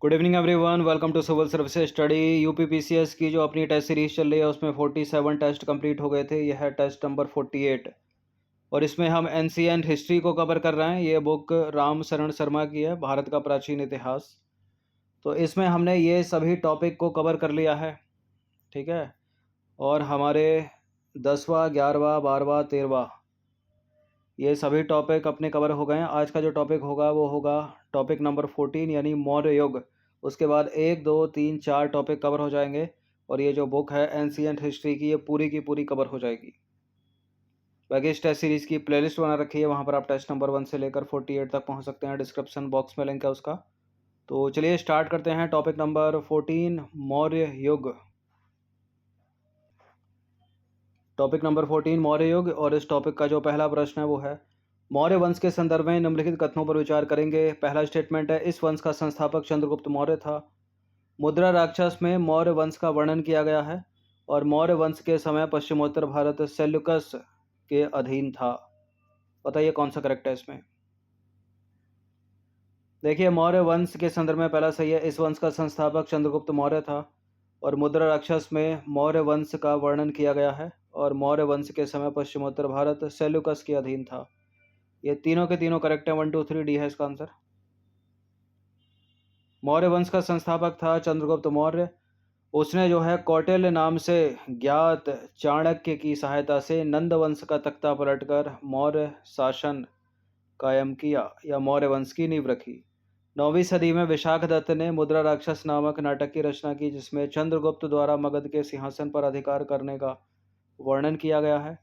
Good evening everyone, welcome to civil services study. UPPCS की जो अपनी टेस्ट सीरीज चल रही है उसमें 47 टेस्ट कंप्लीट हो गए थे। यह है टेस्ट नंबर 48 और इसमें हम एंशिएंट हिस्ट्री को कवर कर रहे हैं। ये बुक राम शरण शर्मा की है, भारत का प्राचीन इतिहास। तो इसमें हमने ये सभी टॉपिक को कवर कर लिया है, ठीक है। और हमारे 10वां 11वां 12वां 13वां ये सभी टॉपिक अपने कवर हो गए हैं। आज का जो टॉपिक होगा वो होगा टॉपिक नंबर 14 यानी मौर्य युग। उसके बाद 1 2 3 4 टॉपिक कवर हो जाएंगे और ये जो बुक है एंशिएंट हिस्ट्री की, ये पूरी की पूरी कवर हो जाएगी। बाकी इस टेस्ट सीरीज़ की प्लेलिस्ट बना रखी है, वहाँ पर आप टेस्ट नंबर 1 से लेकर 48 तक पहुँच सकते हैं। डिस्क्रिप्शन बॉक्स में लिंक है उसका। तो चलिए स्टार्ट करते हैं टॉपिक नंबर 14 मौर्य युग। टॉपिक नंबर 14 मौर्य युग और इस टॉपिक का जो पहला प्रश्न है वो है, मौर्य वंश के संदर्भ में निम्नलिखित कथनों पर विचार करेंगे। पहला स्टेटमेंट है, इस वंश का संस्थापक चंद्रगुप्त मौर्य था। मुद्रा राक्षस में मौर्य वंश का वर्णन किया गया है और मौर्य वंश के समय पश्चिमोत्तर भारत सेल्युकस के अधीन था। बताइए कौन सा करेक्ट है इसमें। देखिए, मौर्य वंश के संदर्भ में पहला सही है, इस वंश का संस्थापक चंद्रगुप्त मौर्य था और मुद्रा राक्षस में मौर्य वंश का वर्णन किया गया है और मौर्य वंश के समय पश्चिमोत्तर भारत सेल्युकस के अधीन था। ये तीनों के तीनों करेक्ट है। 1 2 3 डी है इसका आंसर। मौर्य वंश का संस्थापक था चंद्रगुप्त मौर्य। उसने जो है कौटिल्य नाम से ज्ञात चाणक्य की सहायता से नंद वंश का तख्ता पलटकर मौर्य शासन कायम किया या मौर्य वंश की नींव रखी। 9वीं सदी में विशाखदत्त ने मुद्रा राक्षस नामक नाटक की रचना की, जिसमें चंद्रगुप्त द्वारा मगध के सिंहासन पर अधिकार करने का वर्णन किया गया है।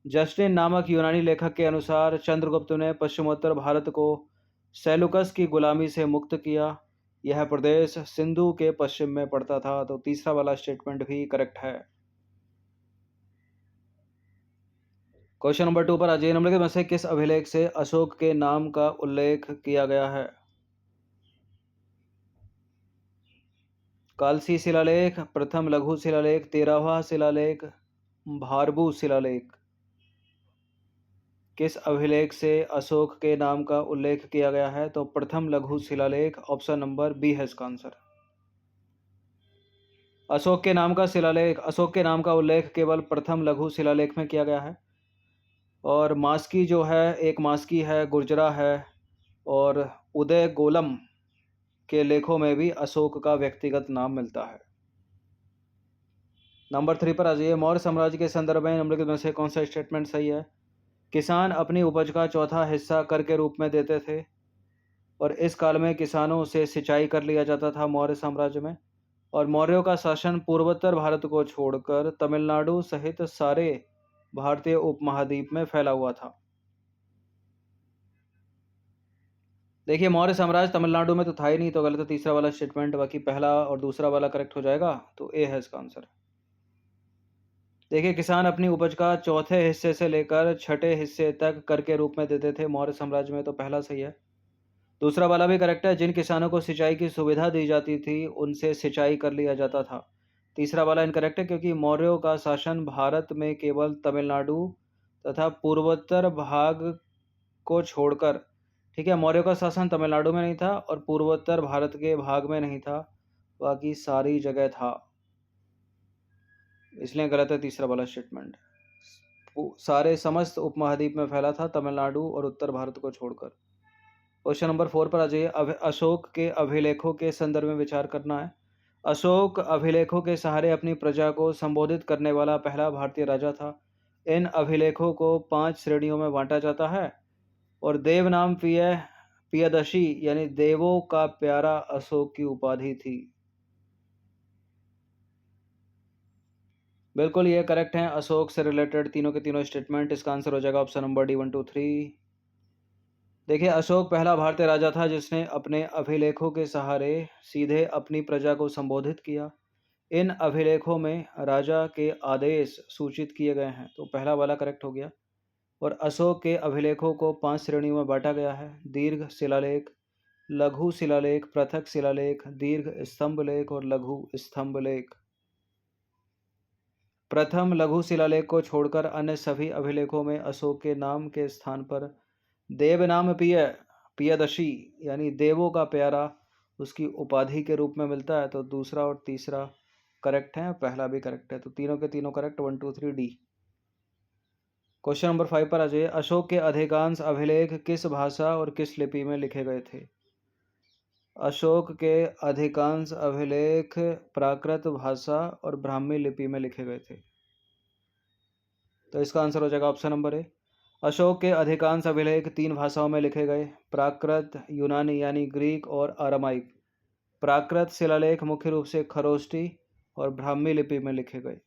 जस्टिन नामक यूनानी लेखक के अनुसार चंद्रगुप्त ने पश्चिमोत्तर भारत को सेलुकस की गुलामी से मुक्त किया। यह प्रदेश सिंधु के पश्चिम में पड़ता था। तो तीसरा वाला स्टेटमेंट भी करेक्ट है। क्वेश्चन नंबर 2 पर आ जाइए। निम्नलिखित में से किस अभिलेख से अशोक के नाम का उल्लेख किया गया है। कालसी शिलालेख, प्रथम लघु शिलालेख, 13वां शिलालेख, भारबू शिलालेख। किस अभिलेख से अशोक के नाम का उल्लेख किया गया है। तो प्रथम लघु शिलालेख, ऑप्शन नंबर बी है इसका आंसर। अशोक के नाम का शिलालेख, अशोक के नाम का उल्लेख केवल प्रथम लघु शिलालेख में किया गया है। और मास्की जो है, एक मास्की है, गुर्जरा है और उदय गोलम के लेखों में भी अशोक का व्यक्तिगत नाम मिलता है। नंबर 3 पर आ जाइए। मौर्य साम्राज्य के संदर्भ में निम्नलिखित में से कौन सा स्टेटमेंट सही है। किसान अपनी उपज का चौथा हिस्सा कर के रूप में देते थे और इस काल में किसानों से सिंचाई कर लिया जाता था मौर्य साम्राज्य में। और मौर्यों का शासन पूर्वोत्तर भारत को छोड़कर तमिलनाडु सहित सारे भारतीय उपमहाद्वीप में फैला हुआ था। देखिए, मौर्य साम्राज्य तमिलनाडु में तो था ही नहीं, तो गलत है तीसरा वाला स्टेटमेंट। बाकी पहला और दूसरा वाला करेक्ट हो जाएगा, तो ए है इसका आंसर। देखिए, किसान अपनी उपज का चौथे हिस्से से लेकर छठे हिस्से तक कर के रूप में देते थे मौर्य साम्राज्य में, तो पहला सही है। दूसरा वाला भी करेक्ट है, जिन किसानों को सिंचाई की सुविधा दी जाती थी उनसे सिंचाई कर लिया जाता था। तीसरा वाला इनकरेक्ट है, क्योंकि मौर्यों का शासन भारत में केवल तमिलनाडु तथा पूर्वोत्तर भाग को छोड़कर, ठीक है, मौर्यों का शासन तमिलनाडु में नहीं था और पूर्वोत्तर भारत के भाग में नहीं था, बाकी सारी जगह था, इसलिए गलत है तीसरा वाला स्टेटमेंट। सारे समस्त उपमहाद्वीप में फैला था, तमिलनाडु और उत्तर भारत को छोड़कर। क्वेश्चन नंबर 4 पर आ जाइए। अशोक के अभिलेखों के संदर्भ में विचार करना है। अशोक अभिलेखों के सहारे अपनी प्रजा को संबोधित करने वाला पहला भारतीय राजा था। इन अभिलेखों को 5 श्रेणियों में बांटा जाता है और देव नाम पियदशी यानी देवों का प्यारा अशोक की उपाधि थी। बिल्कुल ये करेक्ट है। अशोक से रिलेटेड तीनों के तीनों स्टेटमेंट। इसका आंसर हो जाएगा ऑप्शन नंबर डी 1 2 3। देखिए, अशोक पहला भारतीय राजा था जिसने अपने अभिलेखों के सहारे सीधे अपनी प्रजा को संबोधित किया। इन अभिलेखों में राजा के आदेश सूचित किए गए हैं, तो पहला वाला करेक्ट हो गया। और अशोक के अभिलेखों को 5 श्रेणियों में बांटा गया है। दीर्घ शिलालेख, लघु शिलालेख, पृथक शिलालेख, दीर्घ स्तंभलेख और लघु स्तंभलेख। प्रथम लघु शिलालेख को छोड़कर अन्य सभी अभिलेखों में अशोक के नाम के स्थान पर देव नाम पियदशी यानी देवों का प्यारा उसकी उपाधि के रूप में मिलता है। तो दूसरा और तीसरा करेक्ट है, पहला भी करेक्ट है, तो तीनों के तीनों करेक्ट, 1 2 3 डी। क्वेश्चन नंबर 5 पर आ जाइए। अशोक के अधिकांश अभिलेख किस भाषा और किस लिपि में लिखे गए थे? अशोक के अधिकांश अभिलेख प्राकृत भाषा और ब्राह्मी लिपि में लिखे गए थे। तो इसका आंसर हो जाएगा ऑप्शन नंबर ए। अशोक के अधिकांश अभिलेख 3 भाषाओं में लिखे गए, प्राकृत, यूनानी यानी ग्रीक और अरामाइक। प्राकृत शिलालेख मुख्य रूप से खरोष्टी और ब्राह्मी लिपि में लिखे गए।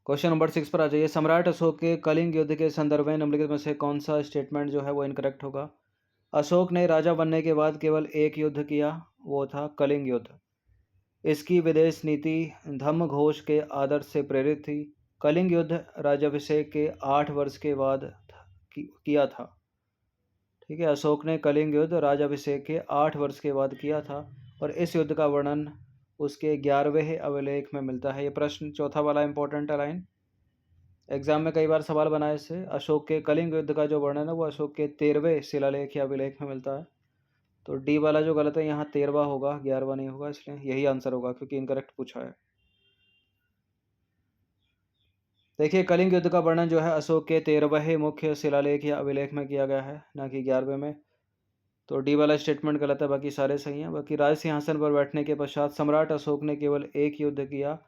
क्वेश्चन नंबर 6 पर आ जाइए। सम्राट अशोक के कलिंग युद्ध के संदर्भ में निम्नलिखित में से कौन सा स्टेटमेंट जो है वो इनकरेक्ट होगा? अशोक ने राजा बनने के बाद केवल एक युद्ध किया, वो था कलिंग युद्ध। इसकी विदेश नीति धम्म घोष के आदर्श से प्रेरित थी। कलिंग युद्ध राज्याभिषेक के 8 वर्ष के बाद किया था। ठीक है, अशोक ने कलिंग युद्ध राज्याभिषेक के 8 वर्ष के बाद किया था और इस युद्ध का वर्णन उसके 11वें अभिलेख में मिलता है। ये प्रश्न चौथा वाला इंपॉर्टेंट है लाइन, एग्जाम में कई बार सवाल बनाए इससे। अशोक के कलिंग युद्ध का जो वर्णन है वो अशोक के 13वें शिलालेख या अभिलेख में मिलता है। तो डी वाला जो गलत है यहाँ 13वां होगा, 11वां नहीं होगा, इसलिए यही आंसर होगा क्योंकि इनकरेक्ट पूछा है। देखिए, कलिंग युद्ध का वर्णन जो है अशोक के 13वें मुख्य शिलालेख या अभिलेख में किया गया है, ना कि 11वें में। तो डी वाला स्टेटमेंट गलत है, बाकी सारे सही हैं। बाकी राज सिंहासन पर बैठने के पश्चात सम्राट अशोक ने केवल एक युद्ध किया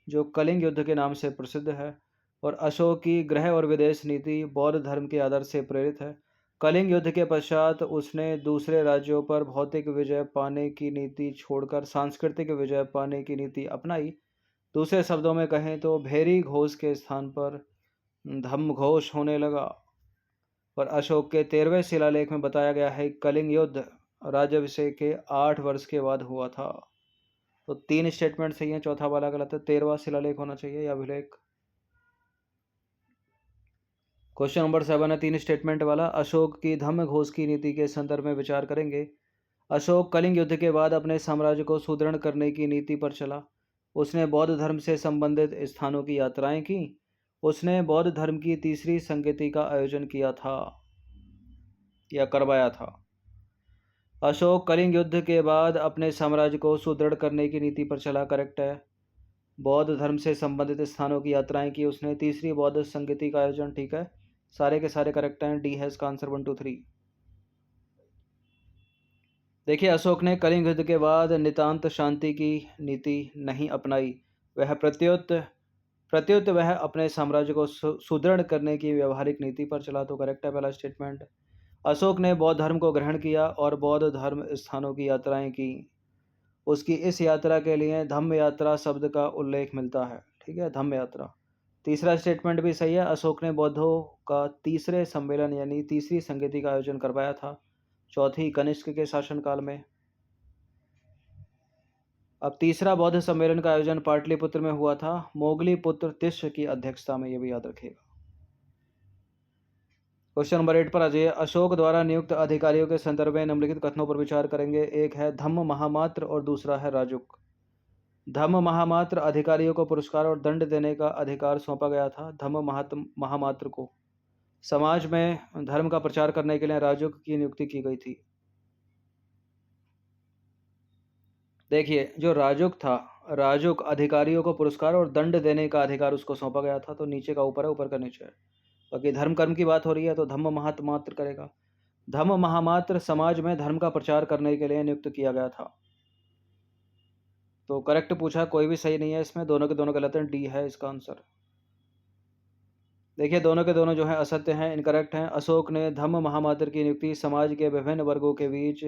जो कलिंग युद्ध के नाम से प्रसिद्ध है, और अशोक की गृह और विदेश नीति बौद्ध धर्म के आदर्श से प्रेरित है। कलिंग युद्ध के पश्चात उसने दूसरे राज्यों पर भौतिक विजय पाने की नीति छोड़कर सांस्कृतिक विजय पाने की नीति अपनाई। दूसरे शब्दों में कहें तो भेरी घोष के स्थान पर धम्म घोष होने लगा। और अशोक के 13वें शिलालेख में बताया गया है कलिंग युद्ध राज्याभिषेक के 8 वर्ष के बाद हुआ था। तो 3 स्टेटमेंट सही है, चौथा वाला गलत है। 13वां शिलालेख होना चाहिए या अभिलेख। क्वेश्चन नंबर 7 है 3 स्टेटमेंट वाला। अशोक की धम्म घोष की नीति के संदर्भ में विचार करेंगे। अशोक कलिंग युद्ध के बाद अपने साम्राज्य को सुदृढ़ करने की नीति पर चला। उसने बौद्ध धर्म से संबंधित स्थानों की यात्राएं की। उसने बौद्ध धर्म की तीसरी संगति का आयोजन किया था या करवाया था। अशोक कलिंग युद्ध के बाद अपने साम्राज्य को सुदृढ़ करने की नीति पर चला, करेक्ट है। बौद्ध धर्म से संबंधित स्थानों की यात्राएं की उसने। तीसरी बौद्ध संगति का आयोजन, ठीक है, सारे के सारे करेक्ट हैं। डी है इसका आंसर, 1 2 3। देखिए, अशोक ने कलिंग युद्ध के बाद नितांत शांति की नीति नहीं अपनाई। प्रत्युत वह अपने साम्राज्य को सुदृढ़ करने की व्यवहारिक नीति पर चला। तो करेक्ट है पहला स्टेटमेंट। अशोक ने बौद्ध धर्म को ग्रहण किया और बौद्ध धर्म स्थानों की यात्राएं की। उसकी इस यात्रा के लिए धम्म यात्रा शब्द का उल्लेख मिलता है। ठीक है, धम्म यात्रा। तीसरा स्टेटमेंट भी सही है। अशोक ने बौद्धों का तीसरे सम्मेलन यानी तीसरी संगति का आयोजन करवाया था, चौथी कनिष्क के शासनकाल में। अब तीसरा बौद्ध सम्मेलन का आयोजन पाटलिपुत्र में हुआ था, मोगली पुत्र तिष्य की अध्यक्षता में, यह भी याद रखिएगा। क्वेश्चन नंबर 8 पर आ जाइए। अशोक द्वारा नियुक्त अधिकारियों के संदर्भ में निम्नलिखित कथनों पर विचार करेंगे। एक है धम्म महामात्र और दूसरा है राजुक। धम्म महामात्र अधिकारियों को पुरस्कार और दंड देने का अधिकार सौंपा गया था। धम्म महामात्र को समाज में धर्म का प्रचार करने के लिए राजुक की नियुक्ति की गई थी। देखिए, जो राजुक था, राजुक अधिकारियों को पुरस्कार और दंड देने का अधिकार उसको सौंपा गया था। तो नीचे का ऊपर है, ऊपर का नीचे है। बाकी धर्म कर्म की बात हो रही है तो धम्म महामात्र करेगा। धम्म महामात्र समाज में धर्म का प्रचार करने के लिए नियुक्त किया गया था। तो करेक्ट पूछा, कोई भी सही नहीं है इसमें, दोनों के दोनों गलत हैं। डी है इसका आंसर। देखिए, दोनों के दोनों जो है असत्य हैं, इनकरेक्ट हैं। अशोक ने धम्म महामात्र की नियुक्ति समाज के विभिन्न वर्गों के बीच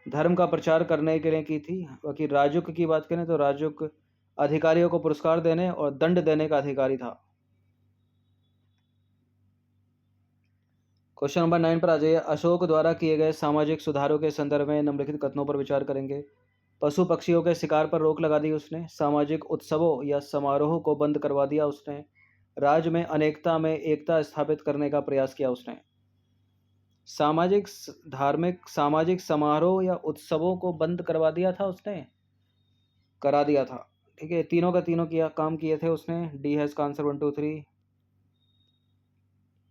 धर्म का प्रचार करने के लिए की थी। बाकी राजुक की बात करें तो राजुक अधिकारियों को पुरस्कार देने और दंड देने का अधिकारी था। क्वेश्चन नंबर 9 पर आ जाइए। अशोक द्वारा किए गए सामाजिक सुधारों के संदर्भ में निम्नलिखित कथनों पर विचार करेंगे। पशु पक्षियों के शिकार पर रोक लगा दी उसने। सामाजिक उत्सवों या समारोह को बंद करवा दिया उसने। राज्य में अनेकता में एकता स्थापित करने का प्रयास किया उसने। धार्मिक सामाजिक समारोह या उत्सवों को बंद करवा दिया था उसने, करा दिया था। ठीक है, तीनों का तीनों किया काम किए थे उसने। डी है इसका आंसर, 1 2 3।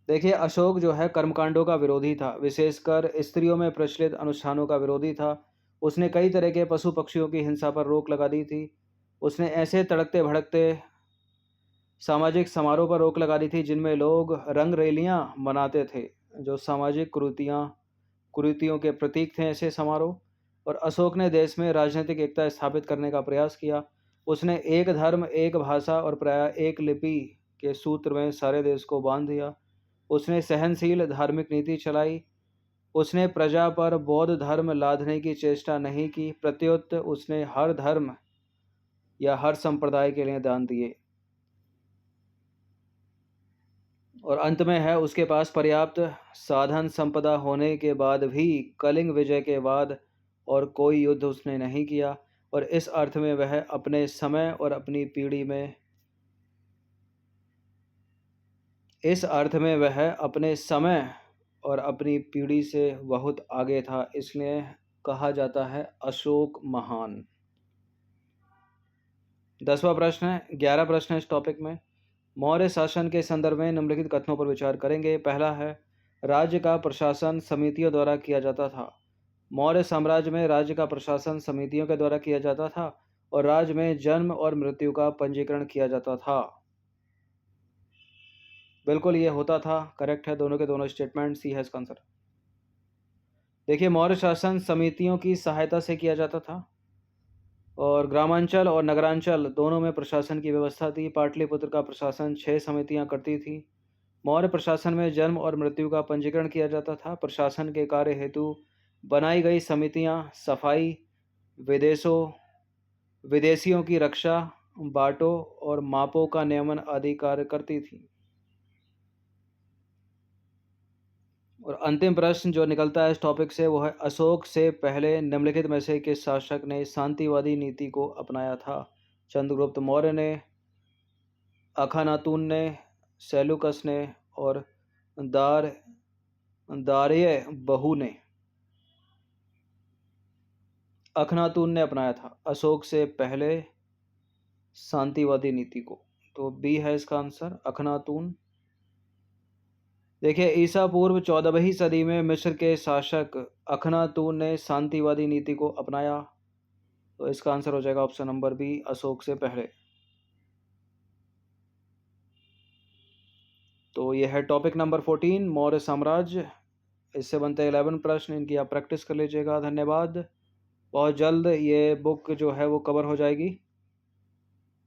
देखिए, अशोक जो है कर्मकांडों का विरोधी था, विशेषकर स्त्रियों में प्रचलित अनुष्ठानों का विरोधी था। उसने कई तरह के पशु पक्षियों की हिंसा पर रोक लगा दी थी। उसने ऐसे तड़कते भड़कते सामाजिक समारोह पर रोक लगा दी थी जिनमें लोग रंग रैलियां मनाते थे, जो सामाजिक कुरीतियों के प्रतीक थे ऐसे समारोह। और अशोक ने देश में राजनीतिक एकता स्थापित करने का प्रयास किया। उसने एक धर्म, एक भाषा और प्राय एक लिपि के सूत्र में सारे देश को बांध दिया। उसने सहनशील धार्मिक नीति चलाई। उसने प्रजा पर बौद्ध धर्म लादने की चेष्टा नहीं की, प्रत्युत उसने हर धर्म या हर संप्रदाय के लिए दान दिए। और अंत में है, उसके पास पर्याप्त साधन संपदा होने के बाद भी कलिंग विजय के बाद और कोई युद्ध उसने नहीं किया। और इस अर्थ में वह अपने समय और अपनी पीढ़ी में इस अर्थ में वह अपने समय और अपनी पीढ़ी से बहुत आगे था, इसलिए कहा जाता है अशोक महान। 10वां प्रश्न है, 11 प्रश्न है इस टॉपिक में। मौर्य शासन के संदर्भ में निम्नलिखित कथनों पर विचार करेंगे। पहला है, राज्य का प्रशासन समितियों द्वारा किया जाता था। मौर्य साम्राज्य में राज्य का प्रशासन समितियों के द्वारा किया जाता था और राज्य में जन्म और मृत्यु का पंजीकरण किया जाता था। बिल्कुल ये होता था, करेक्ट है दोनों के दोनों स्टेटमेंट, सी है इसका आंसर। देखिए, मौर्य शासन समितियों की सहायता से किया जाता था और ग्रामांचल और नगरांचल दोनों में प्रशासन की व्यवस्था थी। पाटलिपुत्र का प्रशासन 6 समितियां करती थी। मौर्य प्रशासन में जन्म और मृत्यु का पंजीकरण किया जाता था। प्रशासन के कार्य हेतु बनाई गई समितियां सफाई, विदेशियों की रक्षा, बाटों और मापों का नियमन आदि कार्य करती थी। और अंतिम प्रश्न जो निकलता है इस टॉपिक से वो है, अशोक से पहले निम्नलिखित में से किस शासक ने शांतिवादी नीति को अपनाया था? चंद्रगुप्त मौर्य ने, अखानातून ने, सेलुकस ने और दार दार्य बहु ने। अखनातून ने अपनाया था अशोक से पहले शांतिवादी नीति को, तो बी है इसका आंसर, अखनातून। देखिए, ईसा पूर्व 14वीं सदी में मिस्र के शासक अखनातून ने शांतिवादी नीति को अपनाया, तो इसका आंसर हो जाएगा ऑप्शन नंबर बी, अशोक से पहले। तो यह है टॉपिक नंबर 14, मौर्य साम्राज्य। इससे बनते हैं 11 प्रश्न, इनकी आप प्रैक्टिस कर लीजिएगा। धन्यवाद। बहुत जल्द ये बुक जो है वो कवर हो जाएगी।